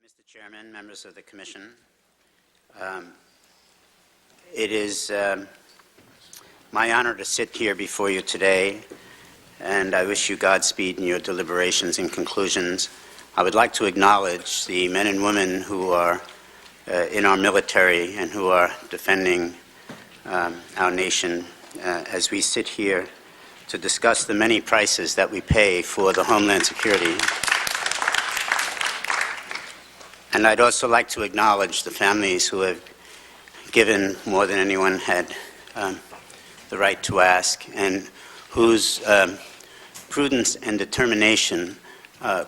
Mr. Chairman, members of the Commission, it is my honor to sit here before you today, and I wish you Godspeed in your deliberations and conclusions. I would like to acknowledge the men and women who are in our military and who are defending our nation as we sit here to discuss the many prices that we pay for the Homeland Security. And I'd also like to acknowledge the families who have given more than anyone had the right to ask, and whose prudence and determination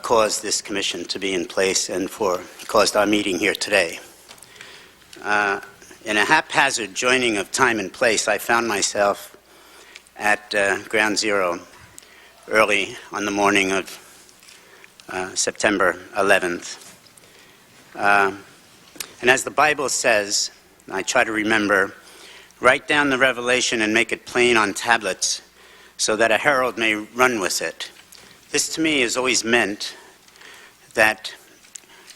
caused this commission to be in place and caused our meeting here today. In a haphazard joining of time and place, I found myself at Ground Zero early on the morning of September 11th. And as the Bible says, I try to remember, write down the revelation and make it plain on tablets so that a herald may run with it. This to me has always meant that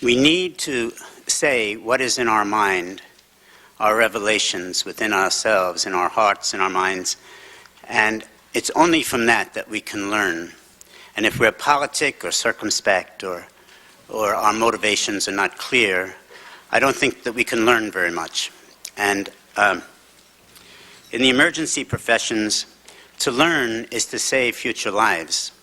we need to say what is in our mind, our revelations within ourselves, in our hearts, in our minds, and it's only from that that we can learn. And if we're politic or circumspect or our motivations are not clear, I don't think that we can learn very much. And in the emergency professions, to learn is to save future lives.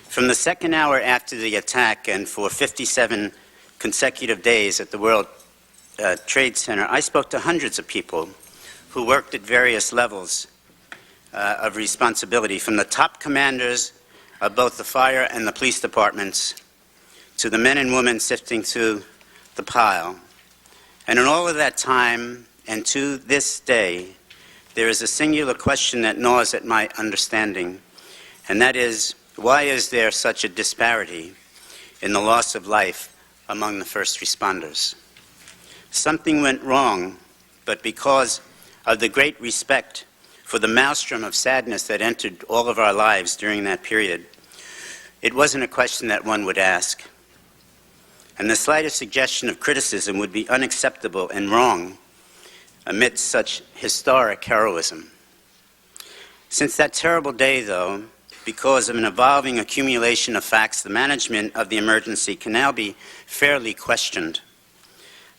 From the second hour after the attack and for 57 consecutive days at the World Trade Center, I spoke to hundreds of people who worked at various levels of responsibility, from the top commanders of both the fire and the police departments to the men and women sifting through the pile. And in all of that time, and to this day, there is a singular question that gnaws at my understanding, and that is, why is there such a disparity in the loss of life among the first responders? Something went wrong, but because of the great respect for the maelstrom of sadness that entered all of our lives during that period, it wasn't a question that one would ask. And the slightest suggestion of criticism would be unacceptable and wrong amidst such historic heroism. Since that terrible day, though, because of an evolving accumulation of facts, the management of the emergency can now be fairly questioned.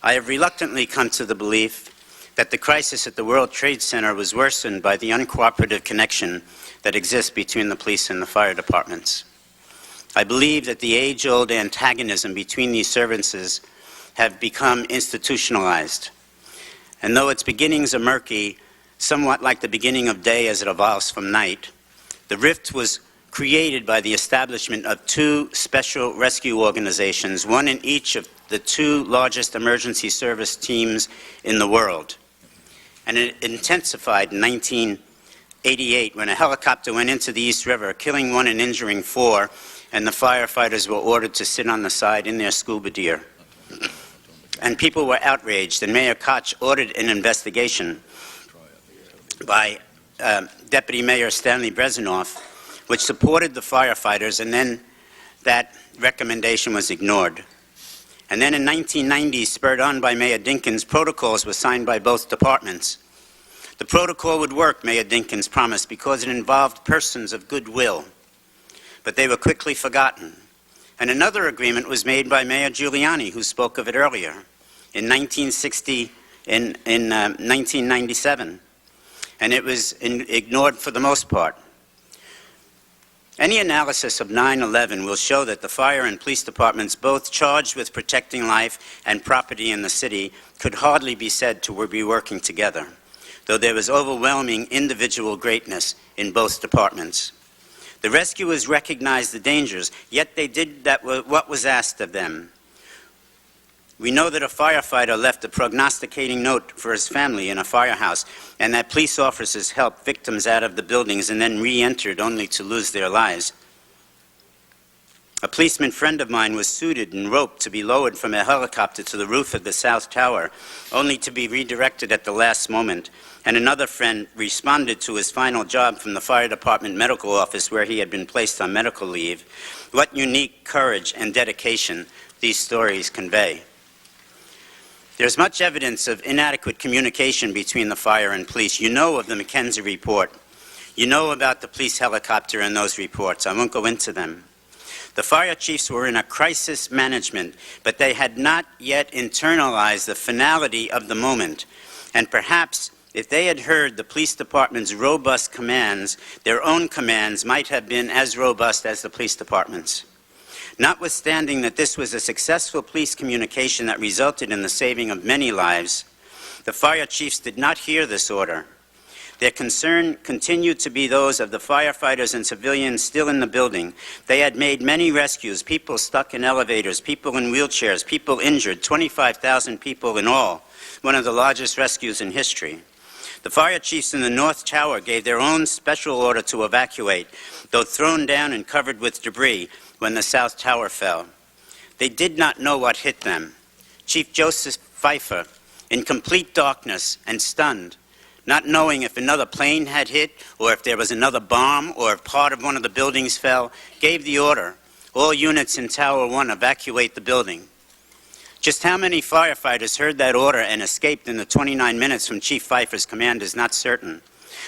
I have reluctantly come to the belief that the crisis at the World Trade Center was worsened by the uncooperative connection that exists between the police and the fire departments. I believe that the age-old antagonism between these services have become institutionalized. And though its beginnings are murky, somewhat like the beginning of day as it evolves from night, the rift was created by the establishment of two special rescue organizations, one in each of the two largest emergency service teams in the world. And it intensified in 1988 when a helicopter went into the East River, killing one and injuring four, and the firefighters were ordered to sit on the side in their scuba gear. And people were outraged, and Mayor Koch ordered an investigation by Deputy Mayor Stanley Brezhnev, which supported the firefighters, and then that recommendation was ignored. And then in 1990, spurred on by Mayor Dinkins, protocols were signed by both departments. The protocol would work, Mayor Dinkins promised, because it involved persons of goodwill. But they were quickly forgotten. And another agreement was made by Mayor Giuliani, who spoke of it earlier, in 1997. And it was ignored for the most part. Any analysis of 9/11 will show that the fire and police departments, both charged with protecting life and property in the city, could hardly be said to be working together, though there was overwhelming individual greatness in both departments. The rescuers recognized the dangers, yet they did what was asked of them. We know that a firefighter left a prognosticating note for his family in a firehouse, and that police officers helped victims out of the buildings and then re-entered only to lose their lives. A policeman friend of mine was suited and roped to be lowered from a helicopter to the roof of the South Tower, only to be redirected at the last moment. And another friend responded to his final job from the fire department medical office where he had been placed on medical leave. What unique courage and dedication these stories convey. There's much evidence of inadequate communication between the fire and police. You know of the McKenzie report. You know about the police helicopter and those reports. I won't go into them. The fire chiefs were in a crisis management, but they had not yet internalized the finality of the moment. And perhaps if they had heard the police department's robust commands, their own commands might have been as robust as the police department's. Notwithstanding that this was a successful police communication that resulted in the saving of many lives, the fire chiefs did not hear this order. Their concern continued to be those of the firefighters and civilians still in the building. They had made many rescues, people stuck in elevators, people in wheelchairs, people injured, 25,000 people in all, one of the largest rescues in history. The fire chiefs in the North Tower gave their own special order to evacuate, though thrown down and covered with debris when the South Tower fell. They did not know what hit them. Chief Joseph Pfeiffer, in complete darkness and stunned, not knowing if another plane had hit or if there was another bomb or if part of one of the buildings fell, gave the order, all units in Tower 1 evacuate the building. Just how many firefighters heard that order and escaped in the 29 minutes from Chief Pfeiffer's command is not certain.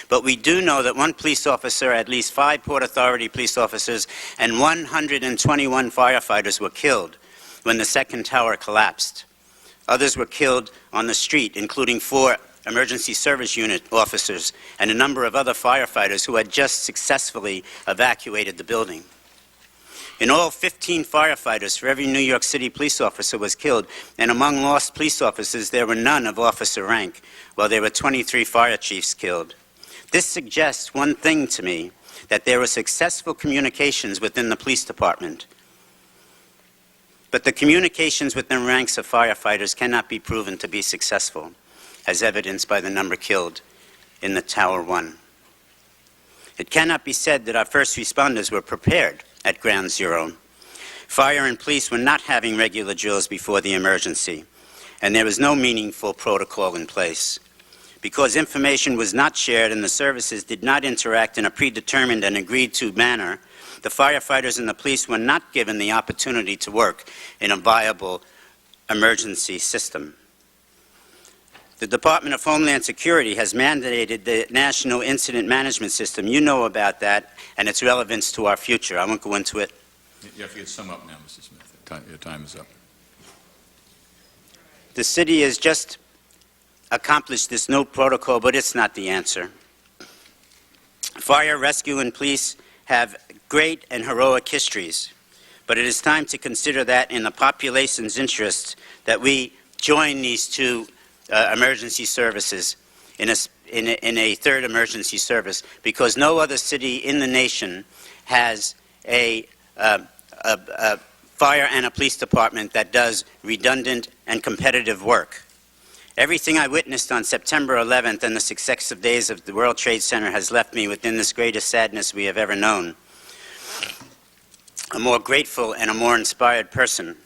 But we do know that one police officer, at least 5 Port Authority police officers, and 121 firefighters were killed when the second tower collapsed. Others were killed on the street, including 4 emergency service unit officers and a number of other firefighters who had just successfully evacuated the building. In all, 15 firefighters for every New York City police officer was killed, and among lost police officers there were none of officer rank, while there were 23 fire chiefs killed. This suggests one thing to me, that there were successful communications within the police department. But the communications within ranks of firefighters cannot be proven to be successful, as evidenced by the number killed in the Tower 1. It cannot be said that our first responders were prepared at Ground Zero. Fire and police were not having regular drills before the emergency, and there was no meaningful protocol in place. Because information was not shared and the services did not interact in a predetermined and agreed-to manner, the firefighters and the police were not given the opportunity to work in a viable emergency system. The Department of Homeland Security has mandated the National Incident Management System. You know about that and its relevance to our future. I won't go into it. You have to sum up now, Mr. Smith. Your time is up. The city has just accomplished this new protocol, but it's not the answer. Fire, rescue, and police have great and heroic histories, but it is time to consider that in the population's interest that we join these two emergency services in a third emergency service, because no other city in the nation has a fire and a police department that does redundant and competitive work. Everything I witnessed on September 11th and the successive days of the World Trade Center has left me within this greatest sadness we have ever known. A more grateful and a more inspired person.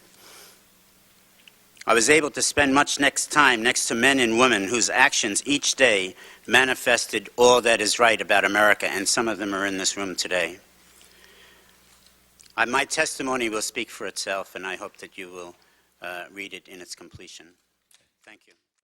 I was able to spend much time next to men and women whose actions each day manifested all that is right about America, and some of them are in this room today. My testimony will speak for itself, and I hope that you will read it in its completion. Thank you.